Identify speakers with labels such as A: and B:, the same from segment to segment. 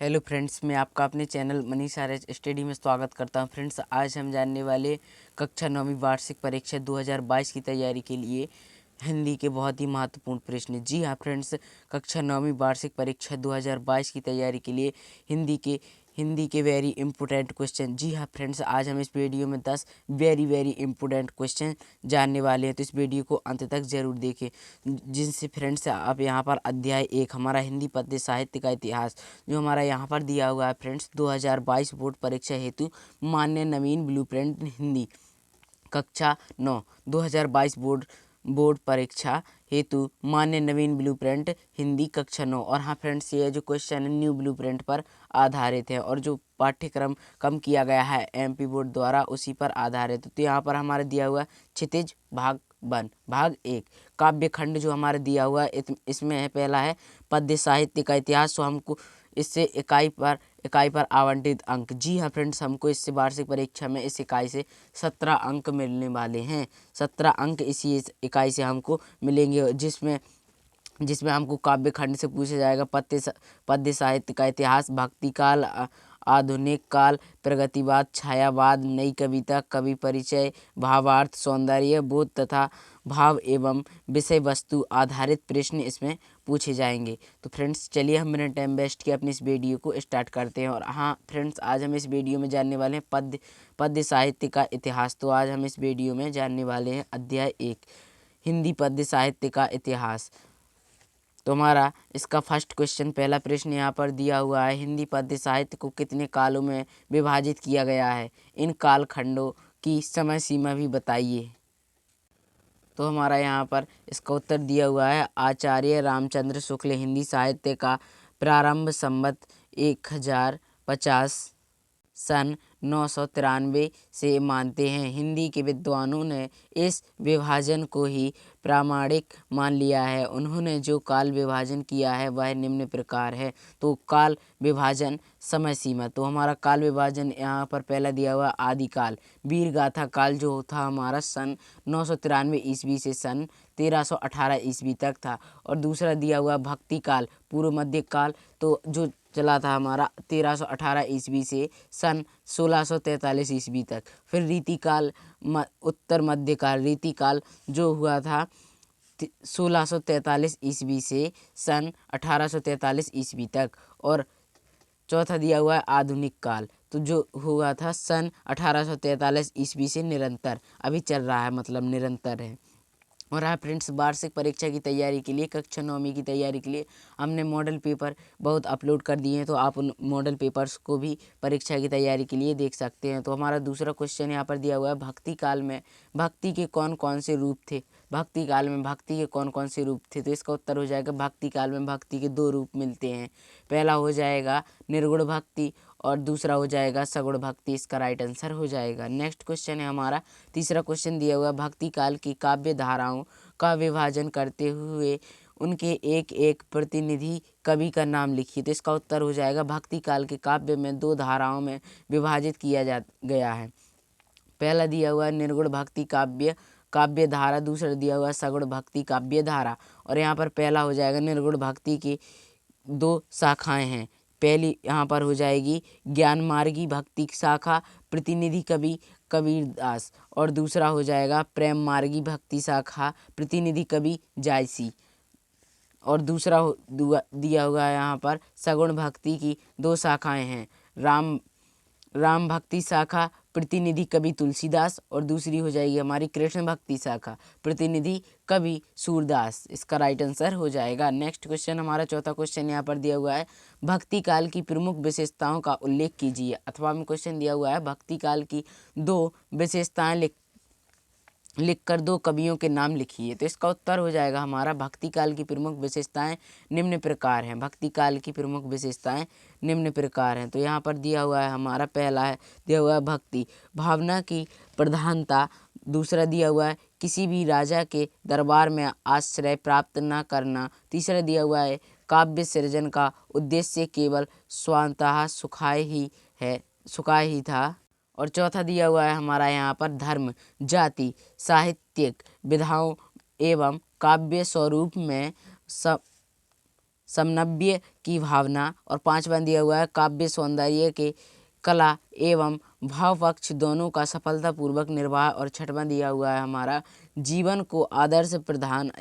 A: Hello friends, मैं आपका अपने चैनल मनीष आर्य स्टडी में स्वागत करता हूं। फ्रेंड्स, आज हम जानने वाले कक्षा 9वीं वार्षिक परीक्षा 2022 की तैयारी के लिए हिंदी के बहुत ही महत्वपूर्ण प्रश्न। जी हाँ फ्रेंड्स, कक्षा 9वीं वार्षिक परीक्षा 2022 की तैयारी के लिए हिंदी के वेरी इंपॉर्टेंट क्वेश्चन। जी हाँ फ्रेंड्स, आज हम इस वीडियो में 10 वेरी इंपॉर्टेंट क्वेश्चन जानने वाले हैं, तो इस वीडियो को अंत तक जरूर देखें। जिनसे फ्रेंड्स आप यहाँ पर अध्याय 1 हमारा हिंदी पद्य साहित्य का इतिहास जो हमारा यहाँ पर दिया हुआ है फ्रेंड्स, 2022 बोर्ड परीक्षा हेतु मान्य नवीन ब्लूप्रिंट हिंदी कक्षा 9 2022 बोर्ड परीक्षा हेतु मान्य नवीन ब्लूप्रिंट हिंदी कक्षा 9। और हाँ फ्रेंड्स, ये जो क्वेश्चन है न्यू ब्लूप्रिंट पर आधारित है और जो पाठ्यक्रम कम किया गया है एमपी बोर्ड द्वारा उसी पर आधारित है। तो यहाँ पर हमारा दिया हुआ क्षितिज भाग 1 भाग 1 काव्य खंड जो हमारा दिया हुआ है इसमें है पहला है पद्य साहित्य का इतिहास। तो हमको इससे इकाई पर आवंटित अंक। जी हाँ फ्रेंड्स, हमको इससे वार्षिक परीक्षा में इस इकाई से 17 अंक मिलने वाले हैं। 17 अंक इसी इकाई से हमको मिलेंगे, जिसमें हमको काव्य खंड से पूछा जाएगा पद्य साहित्य का इतिहास, भक्ति काल, आधुनिक काल, प्रगतिवाद, छायावाद, नई कविता, कवि परिचय, भावार्थ, सौंदर्य बोध तथा भाव एवं विषय वस्तु आधारित प्रश्न इसमें पूछे जाएंगे। तो फ्रेंड्स चलिए हम बिना टाइम वेस्ट किए अपनी इस वीडियो को स्टार्ट करते हैं। और हाँ फ्रेंड्स, आज हम इस वीडियो में जानने वाले हैं पद्य साहित्य का इतिहास। तो आज हम इस वीडियो में जानने वाले हैं अध्याय 1 हिंदी पद्य साहित्य का इतिहास। तो हमारा इसका फर्स्ट क्वेश्चन पहला प्रश्न यहाँ पर दिया हुआ है, हिंदी पद्य साहित्य को कितने कालों में विभाजित किया गया है? इन काल खंडों की समय सीमा भी बताइए। तो हमारा यहाँ पर इसका उत्तर दिया हुआ है, आचार्य रामचंद्र शुक्ल हिंदी साहित्य का प्रारंभ संवत 1050 सन 993 से मानते हैं। हिंदी के विद्वानों ने इस विभाजन को ही प्रामाणिक मान लिया है। उन्होंने जो काल विभाजन किया है वह निम्न प्रकार है। तो काल विभाजन समय सीमा, तो हमारा काल विभाजन यहाँ पर पहला दिया हुआ आदिकाल वीर गाथा काल जो था हमारा सन 993 ईस्वी से सन 1318 ईस्वी तक था। और दूसरा दिया हुआ भक्ति काल पूर्व मध्य काल, तो जो चला था हमारा 1318 ईस्वी से सन 1643 ईस्वी तक। फिर रीतिकाल उत्तर मध्यकाल रीतिकाल जो हुआ था 1643 ईस्वी से सन 1843 ईस्वी तक। और चौथा दिया हुआ है आधुनिक काल, तो जो हुआ था सन 1843 ईस्वी से निरंतर अभी चल रहा है, मतलब निरंतर है। और हाँ फ्रेंड्स, वार्षिक परीक्षा की तैयारी के लिए कक्षा 9वीं की तैयारी के लिए हमने मॉडल पेपर बहुत अपलोड कर दिए हैं, तो आप उन मॉडल पेपर्स को भी परीक्षा की तैयारी के लिए देख सकते हैं। तो हमारा दूसरा क्वेश्चन यहाँ पर दिया हुआ है, भक्ति काल में भक्ति के कौन कौन से रूप थे? भक्ति काल में भक्ति के कौन कौन से रूप थे? तो इसका उत्तर हो जाएगा, भक्ति काल में भक्ति के 2 रूप मिलते हैं। पहला हो जाएगा निर्गुण भक्ति और दूसरा हो जाएगा सगुण भक्ति। इसका राइट आंसर हो जाएगा। नेक्स्ट क्वेश्चन है हमारा तीसरा क्वेश्चन दिया हुआ, भक्ति काल की काव्य धाराओं का विभाजन करते हुए उनके एक एक प्रतिनिधि कवि का नाम लिखिए। तो इसका उत्तर हो जाएगा, भक्ति काल के काव्य में 2 धाराओं में विभाजित किया गया है। पहला दिया हुआ निर्गुण भक्ति काव्य धारा, दूसरा दिया हुआ सगुण भक्ति काव्य धारा। और यहाँ पर पहला हो जाएगा निर्गुण भक्ति की 2 शाखाएं हैं। पहली यहाँ पर हो जाएगी ज्ञान मार्गी भक्ति शाखा, प्रतिनिधि कवि कबीरदास। और दूसरा हो जाएगा प्रेम मार्गी भक्ति शाखा, प्रतिनिधि कवि जायसी। और दूसरा दिया हुआ है यहाँ पर सगुण भक्ति की 2 शाखाएं हैं, राम भक्ति शाखा, प्रतिनिधि कवि तुलसीदास। और दूसरी हो जाएगी हमारी कृष्ण भक्ति शाखा, प्रतिनिधि कवि सूरदास। इसका राइट आंसर हो जाएगा। नेक्स्ट क्वेश्चन हमारा चौथा क्वेश्चन यहाँ पर दिया हुआ है, भक्ति काल की प्रमुख विशेषताओं का उल्लेख कीजिए। अथवा में क्वेश्चन दिया हुआ है, भक्ति काल की 2 विशेषताएं लिखकर 2 कवियों के नाम लिखिए। तो इसका उत्तर हो जाएगा हमारा, भक्ति काल की प्रमुख विशेषताएं निम्न प्रकार हैं। भक्ति काल की प्रमुख विशेषताएं निम्न प्रकार हैं। तो यहाँ पर दिया हुआ है हमारा पहला है दिया हुआ है भक्ति भावना की प्रधानता। दूसरा दिया हुआ है किसी भी राजा के दरबार में आश्रय प्राप्त न करना। तीसरा दिया हुआ है काव्य सृजन का उद्देश्य केवल स्वांतः सुखा ही था। और चौथा दिया हुआ है हमारा यहाँ पर धर्म जाति साहित्यिक विधाओं एवं काव्य स्वरूप में समन्वय की भावना, और पांचवा दिया हुआ है काव्य सौंदर्य के कला एवं भाव पक्ष दोनों का सफलतापूर्वक निर्वाह, और छठवां दिया हुआ है हमारा जीवन को आदर्श प्रधान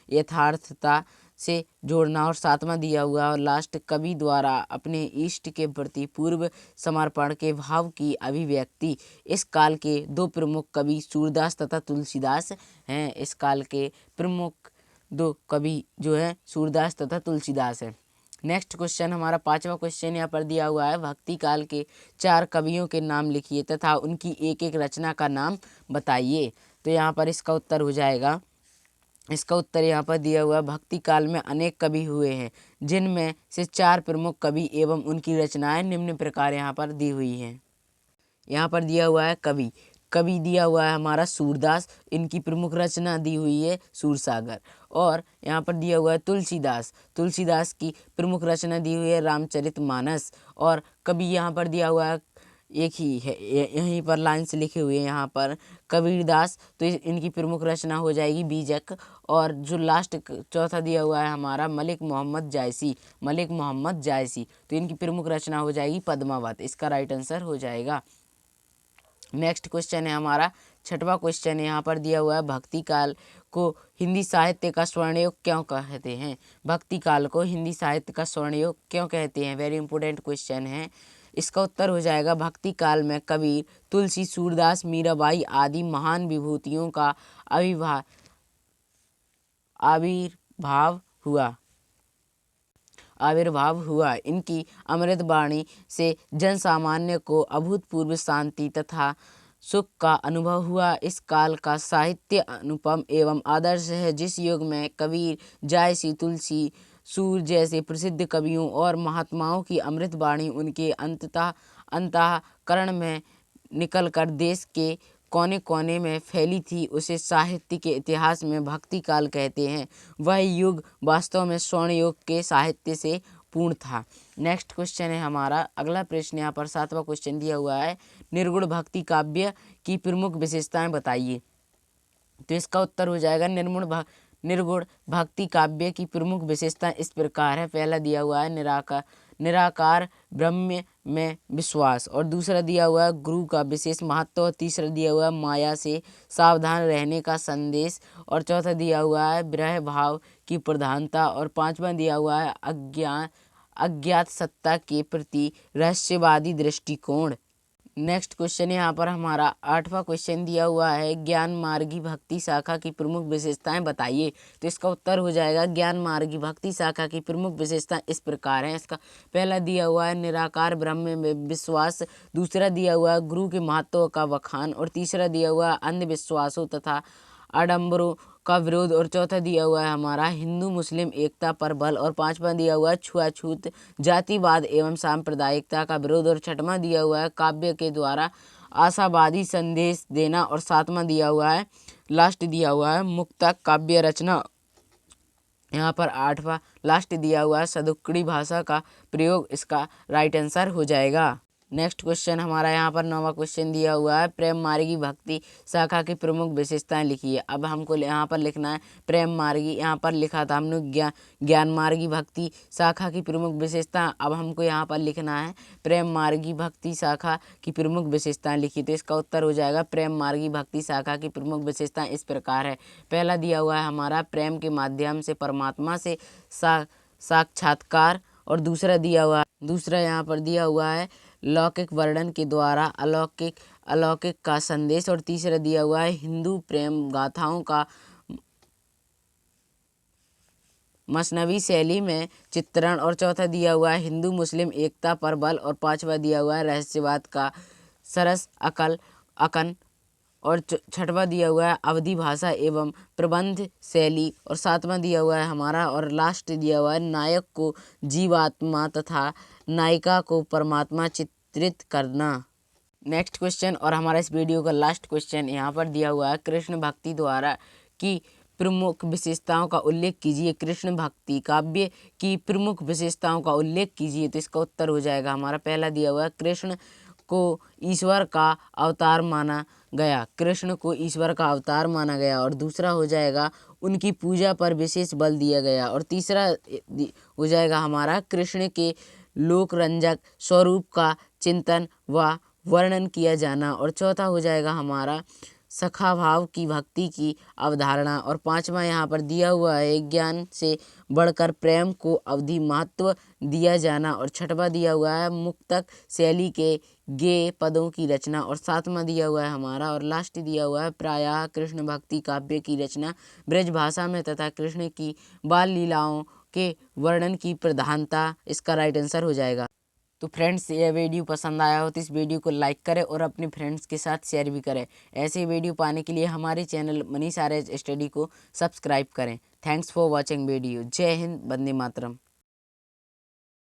A: यथार्थता से जोड़ना, और सातवां दिया हुआ है और लास्ट कवि द्वारा अपने इष्ट के प्रति पूर्व समर्पण के भाव की अभिव्यक्ति। इस काल के दो प्रमुख कवि सूरदास तथा तुलसीदास हैं। इस काल के प्रमुख दो कवि जो है सूरदास तथा तुलसीदास है। नेक्स्ट क्वेश्चन हमारा पांचवा क्वेश्चन यहाँ पर दिया हुआ है, भक्ति काल के 4 कवियों के नाम लिखिए तथा उनकी एक एक रचना का नाम बताइए। तो यहाँ पर इसका उत्तर हो जाएगा, इसका उत्तर यहाँ पर दिया हुआ है, भक्ति काल में अनेक कवि हुए हैं जिनमें से 4 प्रमुख कवि एवं उनकी रचनाएं निम्न प्रकार यहाँ पर दी हुई हैं। यहाँ पर दिया हुआ है कवि दिया हुआ है हमारा सूरदास, इनकी प्रमुख रचना दी हुई है सूरसागर। और यहाँ पर दिया हुआ है तुलसीदास की प्रमुख रचना दी हुई है रामचरितमानस। और कवि यहाँ पर दिया हुआ है एक ही है, यहीं पर लाइन से लिखे हुए हैं यहाँ पर कबीरदास, तो इनकी प्रमुख रचना हो जाएगी बीजक। और जो लास्ट चौथा दिया हुआ है हमारा मलिक मोहम्मद जायसी, तो इनकी प्रमुख रचना हो जाएगी पद्मावत। इसका राइट आंसर हो जाएगा। नेक्स्ट क्वेश्चन है हमारा छठवां क्वेश्चन है, यहाँ पर दिया हुआ है भक्ति काल को हिंदी साहित्य का स्वर्णयुग क्यों कहते हैं। भक्ति काल को हिंदी साहित्य का स्वर्णयुग क्यों कहते हैं, वेरी इंपॉर्टेंट क्वेश्चन है। इसका उत्तर हो जाएगा, भक्ति काल में कबीर, तुलसी, सूरदास, मीराबाई आदि महान विभूतियों का आविर्भाव हुआ। इनकी अमृत वाणी से जन सामान्य को अभूतपूर्व शांति तथा सुख का अनुभव हुआ। इस काल का साहित्य अनुपम एवं आदर्श है, जिस युग में कबीर, जायसी, तुलसी, सूर जैसे प्रसिद्ध कवियों और महात्माओं की अमृत वाणी उनके अंतःकरण में निकलकर देश के कोने कोने में फैली थी, उसे साहित्य के इतिहास में भक्ति काल कहते हैं। वह युग वास्तव में स्वर्ण युग के साहित्य से पूर्ण था। नेक्स्ट क्वेश्चन है हमारा अगला प्रश्न, यहाँ पर सातवां क्वेश्चन दिया हुआ है, निर्गुण भक्ति काव्य की प्रमुख विशेषताएं बताइए। तो इसका उत्तर हो जाएगा, निर्गुण भक्ति काव्य की प्रमुख विशेषता इस प्रकार है। पहला दिया हुआ है निराकार ब्रह्म में विश्वास, और दूसरा दिया हुआ है गुरु का विशेष महत्व, और तीसरा दिया हुआ है माया से सावधान रहने का संदेश, और चौथा दिया हुआ है विरह भाव की प्रधानता, और पांचवा दिया हुआ है अज्ञात सत्ता के प्रति रहस्यवादी दृष्टिकोण। नेक्स्ट क्वेश्चन है यहाँ पर हमारा आठवां क्वेश्चन दिया हुआ है, ज्ञान मार्गी भक्ति शाखा की प्रमुख विशेषताएं बताइए। तो इसका उत्तर हो जाएगा, ज्ञान मार्गी भक्ति शाखा की प्रमुख विशेषताएं इस प्रकार हैं। इसका पहला दिया हुआ है निराकार ब्रह्म में विश्वास, दूसरा दिया हुआ है गुरु के महत्व का बखान, और तीसरा दिया हुआ है अंधविश्वासों तथा आडंबरों का विरोध, और चौथा दिया हुआ है हमारा हिंदू मुस्लिम एकता पर बल, और पांचवा दिया हुआ है छुआछूत जातिवाद एवं सांप्रदायिकता का विरोध, और छठवां दिया हुआ है काव्य के द्वारा आशावादी संदेश देना, और सातवां दिया हुआ है लास्ट दिया हुआ है मुक्तक काव्य रचना। यहाँ पर आठवां लास्ट दिया हुआ है सदुक्कड़ी भाषा का प्रयोग। इसका राइट आंसर हो जाएगा। नेक्स्ट क्वेश्चन हमारा यहाँ पर नौवां क्वेश्चन दिया हुआ है, प्रेम मार्गी भक्ति शाखा की प्रमुख विशेषताएं लिखिए। अब हमको यहाँ पर लिखना है प्रेम मार्गी, यहाँ पर लिखा था हमने ज्ञान मार्गी भक्ति शाखा की प्रमुख विशेषता, अब हमको यहाँ पर लिखना है प्रेम मार्गी भक्ति शाखा की प्रमुख विशेषताएं लिखिए। तो इसका उत्तर हो जाएगा, प्रेम मार्गी भक्ति शाखा की प्रमुख विशेषताएं इस प्रकार है। पहला दिया हुआ है हमारा प्रेम के माध्यम से परमात्मा से साक्षात्कार, और दूसरा यहाँ पर दिया हुआ है लौकिक वर्णन के द्वारा अलौकिक का संदेश, और तीसरा दिया हुआ है हिंदू प्रेम गाथाओं का मसनवी शैली में चित्रण, और चौथा दिया हुआ है हिंदू मुस्लिम एकता पर बल, और पांचवा दिया हुआ है रहस्यवाद का सरस अकन, और छठवां दिया हुआ है अवधि भाषा एवं प्रबंध शैली, और सातवां दिया हुआ है हमारा और लास्ट दिया हुआ है नायक को जीवात्मा तथा नायिका को परमात्मा चित्रित करना। नेक्स्ट क्वेश्चन और हमारा इस वीडियो का लास्ट क्वेश्चन यहाँ पर दिया हुआ है, कृष्ण भक्ति द्वारा की प्रमुख विशेषताओं का उल्लेख कीजिए। कृष्ण भक्ति काव्य की प्रमुख विशेषताओं का उल्लेख कीजिए। तो इसका उत्तर हो जाएगा हमारा, पहला दिया हुआ है कृष्ण को ईश्वर का अवतार माना गया, कृष्ण को ईश्वर का अवतार माना गया। और दूसरा हो जाएगा उनकी पूजा पर विशेष बल दिया गया। और तीसरा हो जाएगा हमारा कृष्ण के लोकरंजक स्वरूप का चिंतन व वर्णन किया जाना। और चौथा हो जाएगा हमारा सखा भाव की भक्ति की अवधारणा। और पांचवा यहाँ पर दिया हुआ है ज्ञान से बढ़कर प्रेम को अवधि महत्व दिया जाना। और छठवां दिया हुआ है मुक्तक शैली के गेय पदों की रचना। और सातवां दिया हुआ है हमारा और लास्ट दिया हुआ है प्रायः कृष्ण भक्ति काव्य की रचना ब्रज भाषा में तथा कृष्ण की बाल लीलाओं के वर्णन की प्रधानता इसका राइट आंसर हो जाएगा। तो फ्रेंड्स, यह वीडियो पसंद आया हो तो इस वीडियो को लाइक करें और अपने फ्रेंड्स के साथ शेयर भी करें। ऐसे वीडियो पाने के लिए हमारे चैनल मनीष आर्य स्टडी को सब्सक्राइब करें। Thanks for watching video. जय हिंद, वंदे मातरम।